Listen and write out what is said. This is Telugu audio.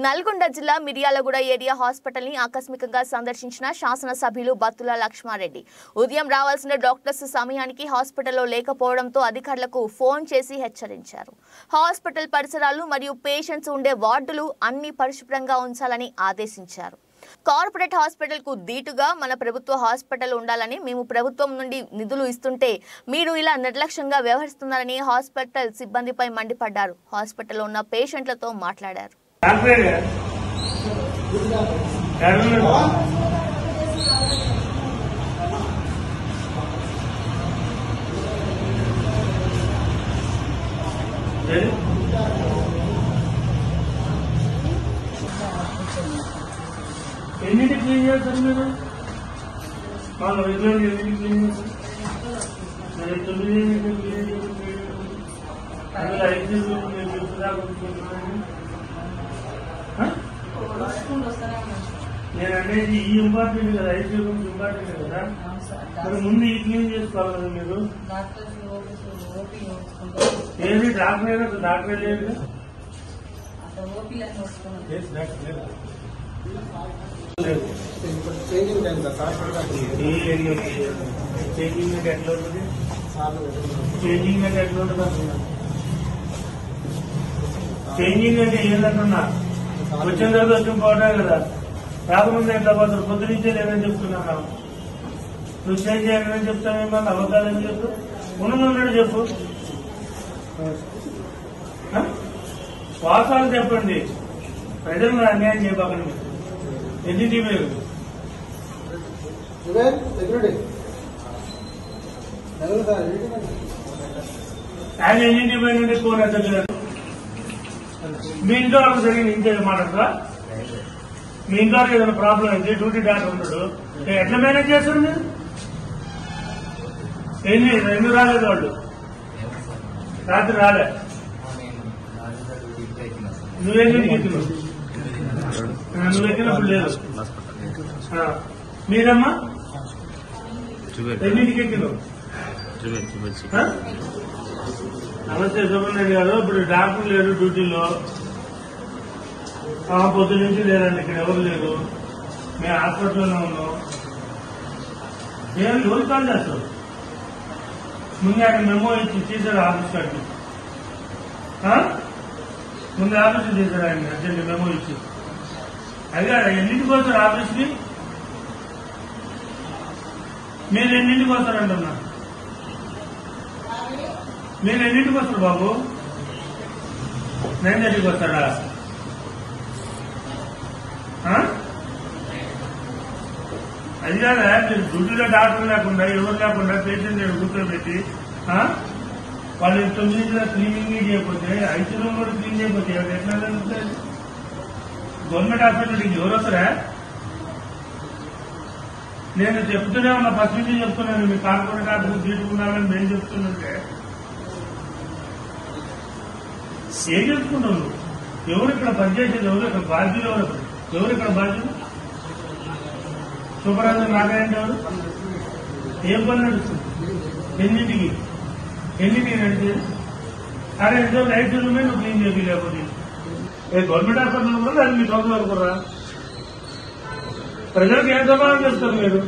నల్గొండ జిల్లా మిర్యాలగూడ ఏరియా హాస్పిటల్ ని ఆకస్మికంగా సందర్శించిన శాసనసభ్యులు బత్తుల లక్ష్మారెడ్డి ఉదయం రావాల్సిన డాక్టర్స్ సమయానికి హాస్పిటల్లో లేకపోవడంతో అధికారులకు ఫోన్ చేసి హెచ్చరించారు. హాస్పిటల్ పరిసరాలు మరియు పేషెంట్స్ ఉండే వార్డులు అన్ని పరిశుభ్రంగా ఉంచాలని ఆదేశించారు. కార్పొరేట్ హాస్పిటల్ కు దీటుగా మన ప్రభుత్వ హాస్పిటల్ ఉండాలని మేము ప్రభుత్వం నుండి నిధులు ఇస్తుంటే మీరు ఇలా నిర్లక్ష్యంగా వ్యవహరిస్తున్నారని హాస్పిటల్ సిబ్బందిపై మండిపడ్డారు. హాస్పిటల్లో ఉన్న పేషెంట్లతో మాట్లాడారు. ఎన్నింటి క్లీన్ చేస్తారు మీరు? వాళ్ళు రెగ్యులర్గా ఎన్నింటి క్లీన్ చేస్తారు? 9 క్లీన్ చేస్తారు. అందులో 5 నేను అనేది ఈ ఇంపార్టెంట్ కదా, 5 రూమ్స్ ఇంపార్టెంట్ కదా. మరి ముందు ఈ క్లీన్ చేసుకోవాలి కదా మీరు. ఏది డాక్టర్ అయినా డాక్టర్ లేదు. చేంజింగ్ అంటే ఎట్లా ఉంటుంది? చేంజింగ్ అంటే ఎట్లా ఉంటుంది? చేంజింగ్ అంటే ఏంటంటున్నా, వచ్చిన తర్వాత వచ్చిన పోవటమే కదా. రాకముందు ఎట్లా పోతారు? పొద్దునుంచే లేదని చెప్తున్నాను. నువ్వు చేంజ్ చేయాలని చెప్తాను. అబద్ధాలని చెప్పు, ఉన్నది చెప్పు. వాస్తవాలు చెప్పండి, ప్రజలను అన్యాయం చేయబాకండి. ఎన్నింటి మీరు ఆయన ఎన్నింటి పోయినండి ఫోన్ ఎత్తలేదు. మీ ఇంట్లో వాళ్ళకి జరిగిన ఇంతే మాట్లాడరా? మీ ఇంట్లో ఏదైనా ప్రాబ్లం అయితే డ్యూటీ డాక్టర్ ఉంటాడు, ఎట్లా మేనేజ్ చేస్తారు మీరు? ఎందుకు రాలేదు వాళ్ళు? రాత్రి రాలే. నువ్వెన్నింటికి ఎక్కినావు? నువ్వు ఎక్కినప్పుడు లేదు. మీరమ్మా ఎన్నింటికి ఎక్కినావు? నమస్తే సుబ్రహ్మణ్యం గారు. ఇప్పుడు డాక్టర్ లేరు డ్యూటీలో, పొద్దు నుంచి లేరండి, ఇక్కడ ఎవరు లేరు. మేము హాస్పిటల్లోనే ఉన్నాం. ఎవరు కాల్ చేస్తారు? ముందు ఆయన మెమో ఇచ్చి చేశారు ఆఫీస్ కాడికి. ముందు ఆఫీస్ చేశారు ఆయన అర్జెంట్ మెమో ఇచ్చి. అదే ఎన్నింటికి వస్తారు ఆఫీస్కి? మీరు ఎన్నింటికి వస్తారంటున్నా? మీరు ఎన్నింటికి వస్తారు బాబు? 9:30కి వస్తారా? అది కాదా, మీరు డ్యూటీలో డాక్టర్ లేకుండా ఎవరు లేకుండా పేషెంట్ కూర్చోబెట్టి వాళ్ళు 9 గంటల క్లీనింగ్ చేయకపోతే, 5 రూమ్ కూడా క్లీన్ చేయకపోతే ఎట్లా జరుగుతుంది? గవర్నమెంట్ హాస్పిటల్కి ఎవరు వస్తారా? నేను చెప్తూనే ఉన్నా, ఫస్ట్ నుంచి చెప్తున్నాను, మీ కార్పొరేట్ హాస్పిటల్ తీసుకున్నారని మేము చెప్తుంటే ఏం చెప్తున్నావు? ఎవరు ఇక్కడ పనిచేసేది? ఎవరు ఇక్కడ బాధ్యులు? ఎవరు ఇక్కడ బాధ్యులు? సూపర్వైజర్ నాగారెడ్డి ఎవరు? ఏం పని నడుస్తుంది? ఎన్నింటికి నడిచేది? అరే ఎంతో 5 రూమే నువ్వు క్లీన్ చేయాలి. లేకపోతే గవర్నమెంట్ హాస్పిటల్ కూడా అది మీ సొంత వరకు రా. ప్రజలకు ఏం సమాధానం చెప్తారు మీరు?